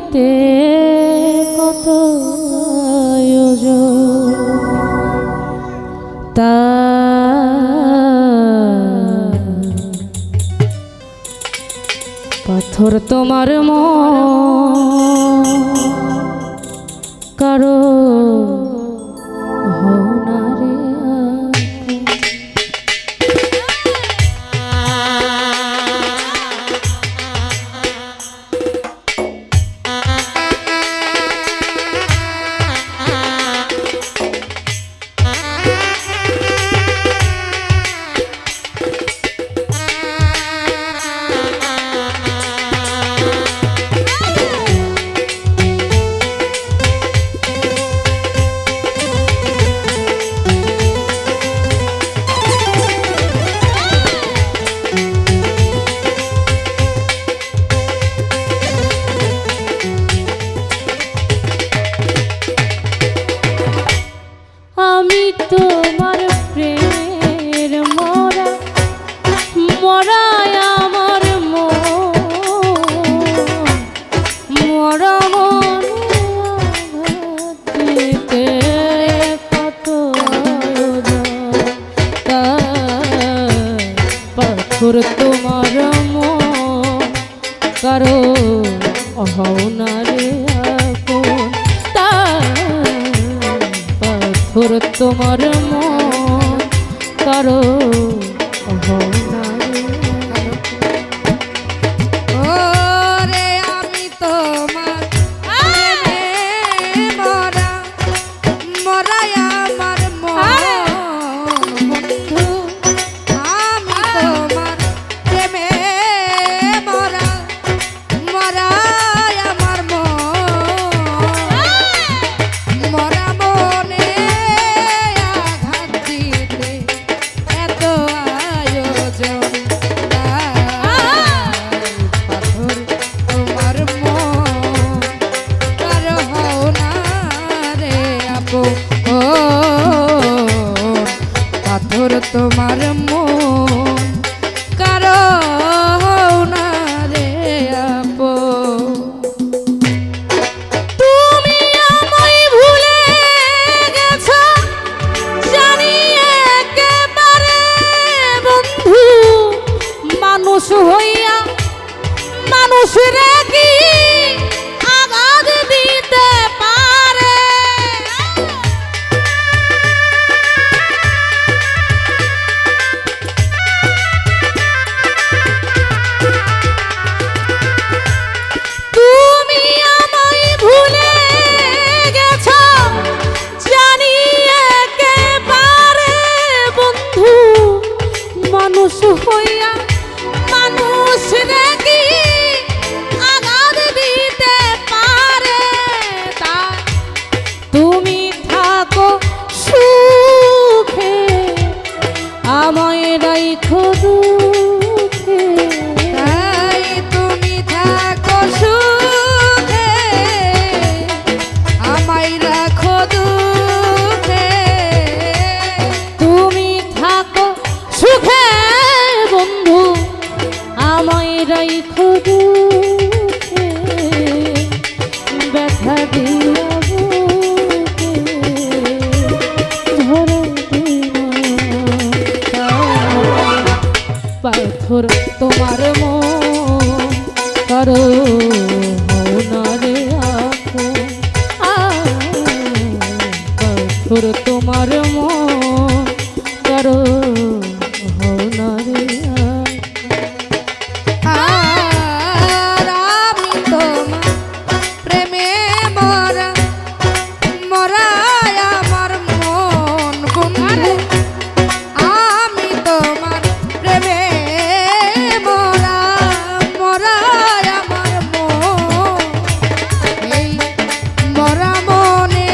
দিতে কত তা পাথর তোমার মন কারো হও না রে আমি তোমার প্রেমের মরা মরায় আমার মরা মনে কত পাথর তোমার মন কারো হও না রে আপন পাথর তোমার মন কারো হও না রে ওরে আমি তোমার প্রেমে মরা মরায় আমার মন বন্ধু আমি তোমার প্রেমে মরা মরায় আমার মরা মনে আঘাত দিতে এত আয়োজন পাথর তোমার মন কারো হও না রে আপো পাথর তোমার মন কারো হও না রে আপো তুমি আমায় ভুলে গেছো জানি একেবারে বন্ধু মানুষ হইয়া মানুষের কি আঘাত দিতে পারে তুমি আমায় ভুলে গেছো জানি একেবারে বন্ধু মানুষ হইয়া মানুষ কি আঘাত দিতে পারে তা তুমি থাকো সুখে আমায় রাখো দুঃখে তাই তুমি থাকো সুখে আমায় রাখো দুঃখে তুমি থাকো সুখে বন্ধু আমায় রাখো দুঃখে ব্যথা দিয়া বুকে ঝরে দিনা পাথর তোমার মন কারো হও না রে আপন পাথর তোমার মন কারো হও না রে আর আমি তোমার প্রেমে মরা মরায় আমার মন বন্ধু আমি তোমার প্রেমে মরা মরায় আমার মন এই মরা মনে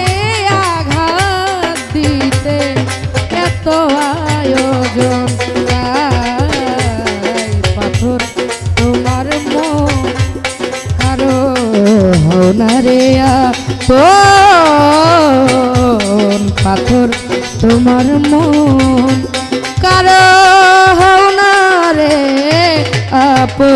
আঘাত দিতে এত আয়োজন পাথর তোমার মন কারো হও না রে আপন পাথর তোমার মন কারো হও না রে আপন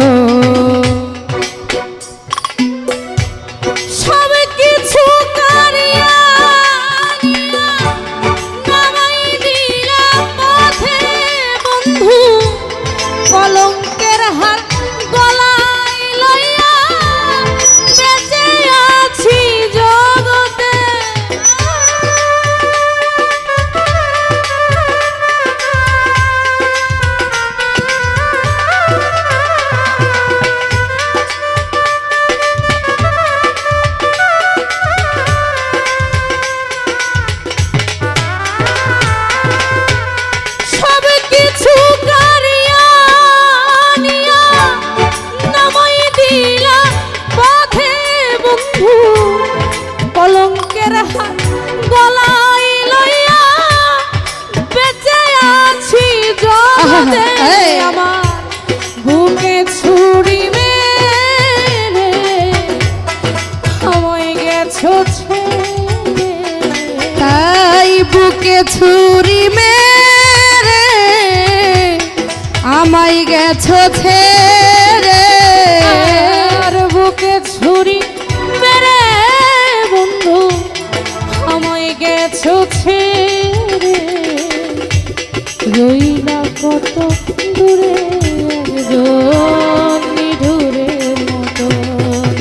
বুকের হাত গলায় লইয়া বেঁচে আছি জগতে আমার বুকে ছুরি মেরে আমায় গেছো ছেড়ে তাই বুকে ছুরি মেরে আমায় গেছো ছেড়ে আর বুকে ছুরি মেরে বন্ধু আমায় গেছো ছেড়ে রইলা কত দূরে একজন নিঢুরের মতন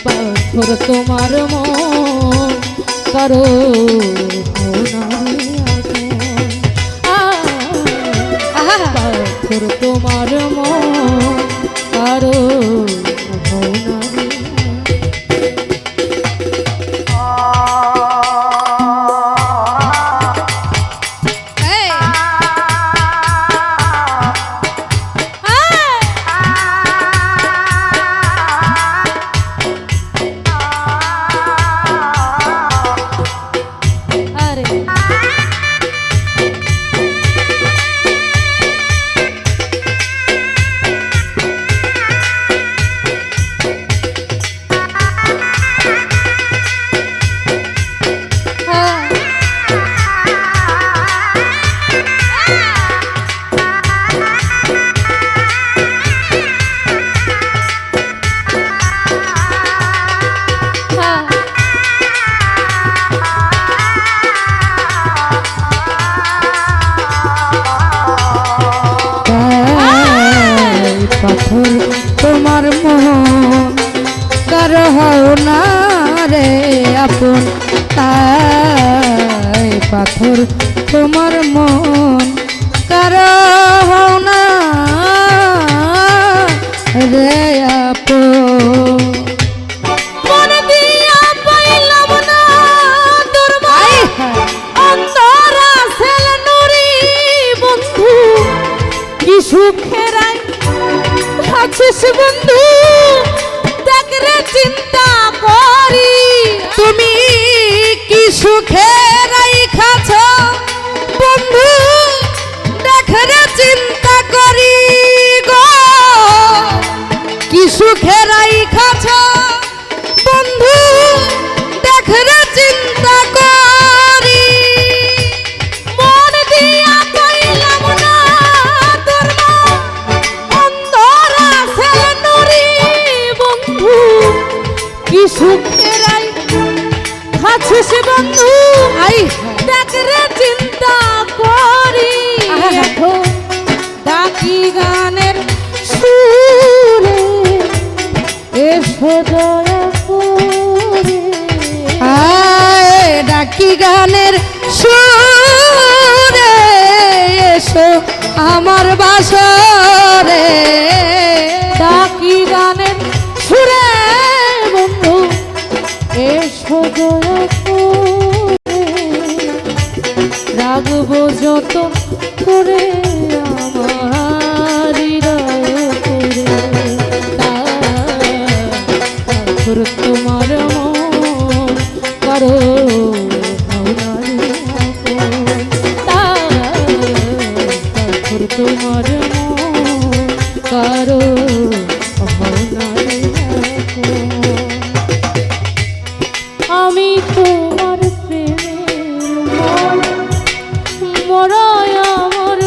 পাথর তোমার মন কারো পাথর তোমার মন কারো পাথর তোমার মন কারো হও না রে আপন তাই পাথর তোমার মন কারো হও না রে আপন মন দিয়া পাইলাম না তোর অন্তরা সেল নুরি বন্ধু কি সুখের আছিস বন্ধু দেখ রে চিন্তা করি তুমি কি সুখে রাইখাছ বন্ধু দেখ রে চিন্তা করি গো কি সুখে রাইখাছ বন্ধু দেখ রে চিন্তা করি মন দিয়া পাইলাম না তোর অন্তরা সেল নুরি বন্ধু কি সুখের আছিস বন্ধু আই দেখ রে চিন্তা করি এখন ডাকি গানের সুরে এসো দয়া করে আয় ডাকি গানের সুরে এসো আমার বাসরে ডাকি গানের সুরে বন্ধু এসো দয়া করে রাগবো যত করে আমার হৃদয় করে তারপর তোমার মন করো তারপর তোমার মন করো আমি তোমার প্রেমের মরায় আমার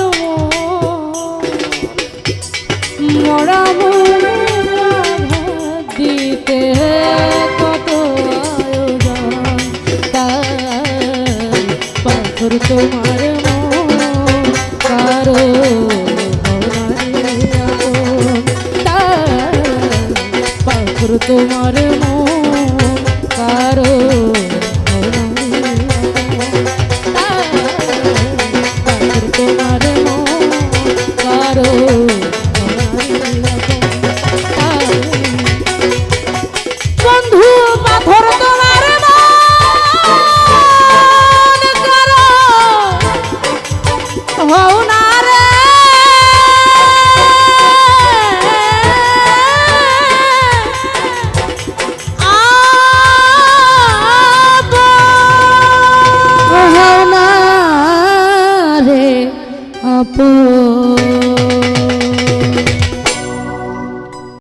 মরা মনে আঘাত দিতে কত আয়োজন তাই পাথর তোমার মন কারো পাথর তোমার মন কারো তোমার মন কারো বন্ধু পাথর তোমার মন কারো হও না রে আপন